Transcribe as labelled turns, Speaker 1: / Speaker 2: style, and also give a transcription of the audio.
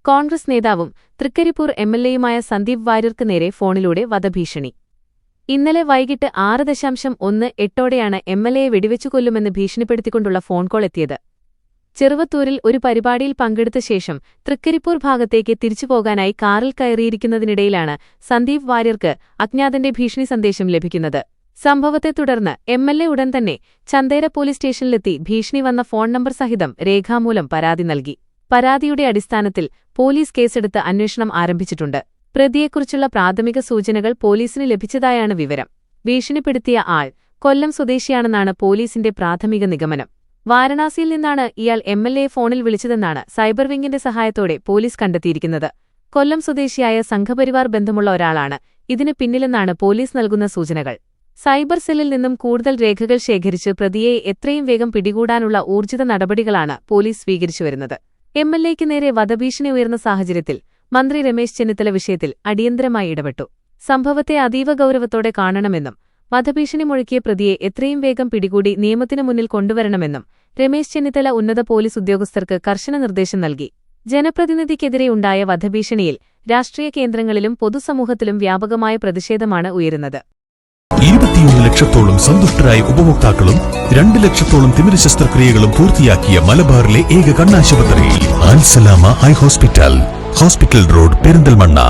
Speaker 1: കോൺഗ്രസ് നേതാവും തൃക്കരിപ്പൂർ എംഎൽഎയുമായ സന്ദീപ് വാര്യർക്ക് നേരെ ഫോണിലൂടെ വധഭീഷണി. ഇന്നലെ വൈകിട്ട് 6:18 എംഎൽഎയെ വെടിവെച്ചുകൊല്ലുമെന്ന് ഭീഷണിപ്പെടുത്തിക്കൊണ്ടുള്ള ഫോൺ കോൾ എത്തിയത്. ചെറുവത്തൂരിൽ ഒരു പരിപാടിയിൽ പങ്കെടുത്ത ശേഷം തൃക്കരിപ്പൂർ ഭാഗത്തേക്ക് തിരിച്ചുപോകാനായി കാറിൽ കയറിയിരിക്കുന്നതിനിടയിലാണ് സന്ദീപ് വാര്യർക്ക് അജ്ഞാതന്റെ ഭീഷണി സന്ദേശം ലഭിക്കുന്നത്. സംഭവത്തെ തുടർന്ന് എംഎൽഎ ഉടൻ തന്നെ ചന്തേര പോലീസ് സ്റ്റേഷനിലെത്തി ഭീഷണി വന്ന ഫോൺ നമ്പർ സഹിതം രേഖാമൂലം പരാതി നൽകി. പരാതിയുടെ അടിസ്ഥാനത്തിൽ പോലീസ് കേസെടുത്ത് അന്വേഷണം ആരംഭിച്ചിട്ടുണ്ട്. പ്രതിയെക്കുറിച്ചുള്ള പ്രാഥമിക സൂചനകൾ പോലീസിന് ലഭിച്ചതായാണ് വിവരം. ഭീഷണിപ്പെടുത്തിയ ആൾ കൊല്ലം സ്വദേശിയാണെന്നാണ് പോലീസിന്റെ പ്രാഥമിക നിഗമനം. വാരണാസിയിൽ നിന്നാണ് ഇയാൾ എംഎൽഎയെ ഫോണിൽ വിളിച്ചതെന്നാണ് സൈബർ വിംഗിന്റെ സഹായത്തോടെ പോലീസ് കണ്ടെത്തിയിരിക്കുന്നത്. കൊല്ലം സ്വദേശിയായ സംഘപരിവാർ ബന്ധമുള്ള ഒരാളാണ് ഇതിന് പിന്നിലെന്നാണ് പോലീസ് നൽകുന്ന സൂചനകൾ. സൈബർ സെല്ലിൽ നിന്നും കൂടുതൽ രേഖകൾ ശേഖരിച്ച് പ്രതിയെ എത്രയും വേഗം പിടികൂടാനുള്ള ഊർജിത നടപടികളാണ് പോലീസ് സ്വീകരിച്ചുവരുന്നത്. എംഎൽഎയ്ക്ക് നേരെ വധഭീഷണി ഉയർന്ന സാഹചര്യത്തിൽ മന്ത്രി രമേശ് ചെന്നിത്തല വിഷയത്തിൽ അടിയന്തരമായി ഇടപെട്ടു. സംഭവത്തെ അതീവ ഗൌരവത്തോടെ കാണണമെന്നും വധഭീഷണി മുഴക്കിയ പ്രതിയെ എത്രയും വേഗം പിടികൂടി നിയമത്തിനു മുന്നിൽ കൊണ്ടുവരണമെന്നും രമേശ് ചെന്നിത്തല ഉന്നത പോലീസ് ഉദ്യോഗസ്ഥർക്ക് കർശന നിർദ്ദേശം നൽകി. ജനപ്രതിനിധിക്കെതിരെയുണ്ടായ വധഭീഷണിയിൽ രാഷ്ട്രീയ കേന്ദ്രങ്ങളിലും പൊതുസമൂഹത്തിലും വ്യാപകമായ പ്രതിഷേധമാണ് ഉയരുന്നത്.
Speaker 2: 21 ലക്ഷത്തോളം സന്തുഷ്ടരായ ഉപഭോക്താക്കളും 2 ലക്ഷത്തോളം തിമിര ശസ്ത്രക്രിയകളും പൂർത്തിയാക്കിയ മലബാറിലെ ഏക കണ്ണാശുപത്രി Al Salama eye hospital, hospital road, Perinthalmanna.